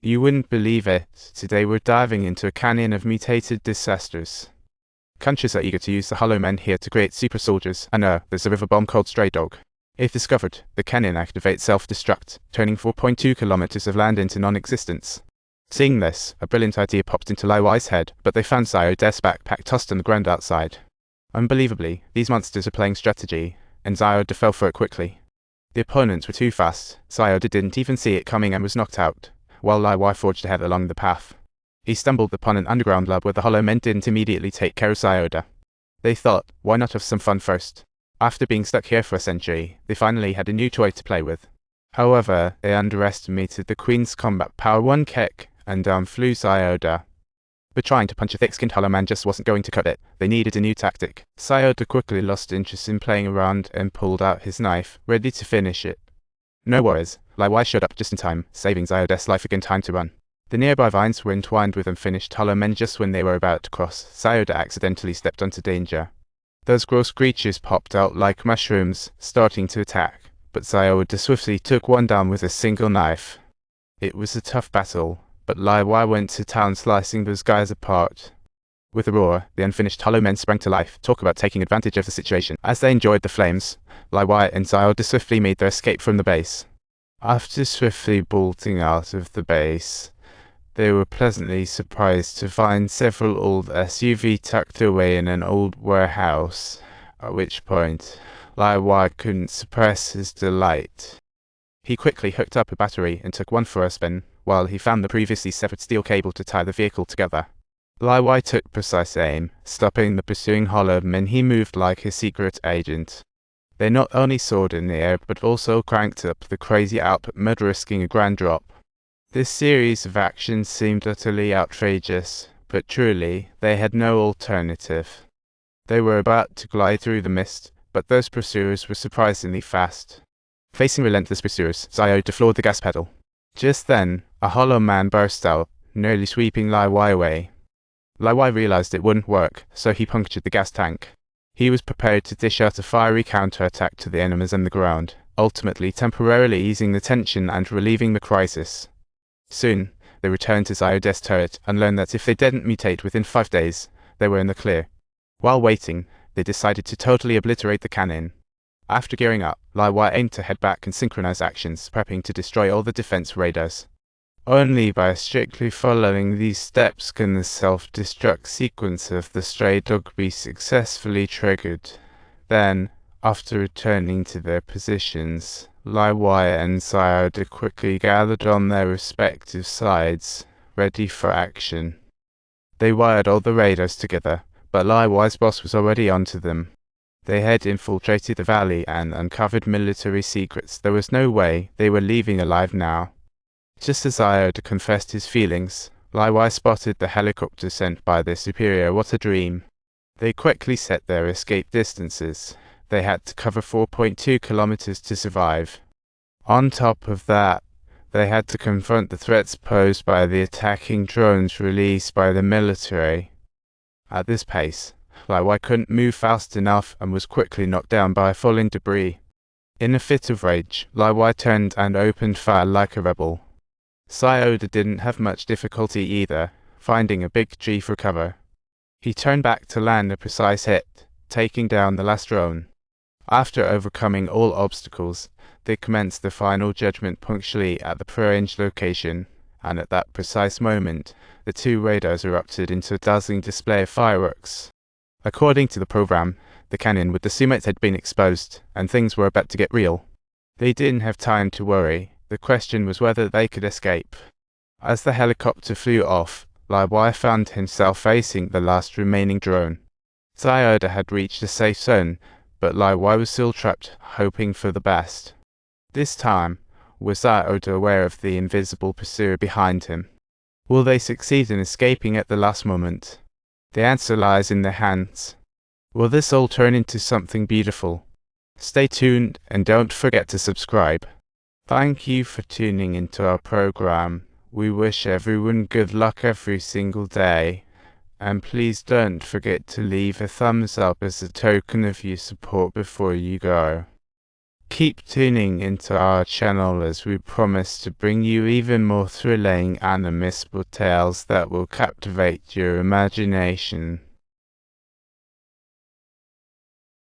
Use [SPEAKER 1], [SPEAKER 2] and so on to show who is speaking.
[SPEAKER 1] You wouldn't believe it. Today we're diving into a canyon of mutated disasters. Countries are eager to use the Hollow Men here to create super soldiers, and there's a river bomb called Stray Dog. If discovered, the canyon activates self-destruct, turning 4.2 kilometers of land into non-existence. Seeing this, a brilliant idea popped into Lai Wai's head, but they found Xiao De's backpack tossed on the ground outside. Unbelievably, these monsters are playing strategy, and Xiao De fell for it quickly. The opponents were too fast. Xiao De didn't even see it coming and was knocked out, while Lai Wai forged ahead along the path. He stumbled upon an underground lab where the Hollow Men didn't immediately take care of Xiao De. They thought, why not have some fun first? After being stuck here for a century, they finally had a new toy to play with. However, they underestimated the Queen's combat power. One kick, and down flew Xiao De. But trying to punch a thick-skinned Hollow Man just wasn't going to cut it. They needed a new tactic. Xiao De quickly lost interest in playing around and pulled out his knife, ready to finish it. No worries, Lai Wai showed up just in time, saving Xiao De's life again. Time to run. The nearby vines were entwined with unfinished Hollow Men. Just when they were about to cross, Xiao De accidentally stepped onto danger. Those gross creatures popped out like mushrooms, starting to attack, but Xiao De swiftly took one down with a single knife. It was a tough battle, but Lai Wai went to town slicing those guys apart. With a roar, the unfinished Hollow Men sprang to life. Talk about taking advantage of the situation. As they enjoyed the flames, Lai Wai and Xiao De swiftly made their escape from the base. After swiftly bolting out of the base, they were pleasantly surprised to find several old SUVs tucked away in an old warehouse, at which point Lai Wai couldn't suppress his delight. He quickly hooked up a battery and took one for a spin, while he found the previously severed steel cable to tie the vehicle together. Lai Wai took precise aim, stopping the pursuing Hollow Men. He moved like a secret agent. They not only soared in the air, but also cranked up the crazy output mode, risking a grand drop. This series of actions seemed utterly outrageous, but truly, they had no alternative. They were about to glide through the mist, but those pursuers were surprisingly fast. Facing relentless pursuers, Xiao De floored the gas pedal. Just then, a Hollow Man burst out, nearly sweeping Lai Wai away. Lai Wai realized it wouldn't work, so he punctured the gas tank. He was prepared to dish out a fiery counterattack to the enemies on the ground, ultimately temporarily easing the tension and relieving the crisis. Soon, they returned to Xiao De's turret and learned that if they didn't mutate within 5 days, they were in the clear. While waiting, they decided to totally obliterate the cannon. After gearing up, Lai Wai aimed to head back and synchronize actions, prepping to destroy all the defense radars. Only by strictly following these steps can the self-destruct sequence of the Stray Dog be successfully triggered. Then, after returning to their positions, Lai Wai and Xiao De quickly gathered on their respective sides, ready for action. They wired all the radars together, but Lai Wai's boss was already onto them. They had infiltrated the valley and uncovered military secrets. There was no way they were leaving alive now. Just as Xiao De confessed his feelings, Lai Wai spotted the helicopter sent by their superior. What a dream. They quickly set their escape distances. They had to cover 4.2 kilometers to survive. On top of that, they had to confront the threats posed by the attacking drones released by the military. At this pace, Lai Wai couldn't move fast enough and was quickly knocked down by falling debris. In a fit of rage, Lai Wai turned and opened fire like a rebel. Xiao De didn't have much difficulty either, finding a big tree for cover. He turned back to land a precise hit, taking down the last drone. After overcoming all obstacles, they commenced the final judgment punctually at the prearranged location, and at that precise moment, the 2 radars erupted into a dazzling display of fireworks. According to the program, the canyon with the summit had been exposed, and things were about to get real. They didn't have time to worry. The question was whether they could escape. As the helicopter flew off, Lai Wai found himself facing the last remaining drone. Xiao De had reached a safe zone, but Lai Wai was still trapped, hoping for the best. This time, was Xiao De aware of the invisible pursuer behind him? Will they succeed in escaping at the last moment? The answer lies in their hands. Will this all turn into something beautiful? Stay tuned and don't forget to subscribe. Thank you for tuning into our program. We wish everyone good luck every single day. And please don't forget to leave a thumbs up as a token of your support before you go. Keep tuning into our channel as we promise to bring you even more thrilling and unmissable tales that will captivate your imagination.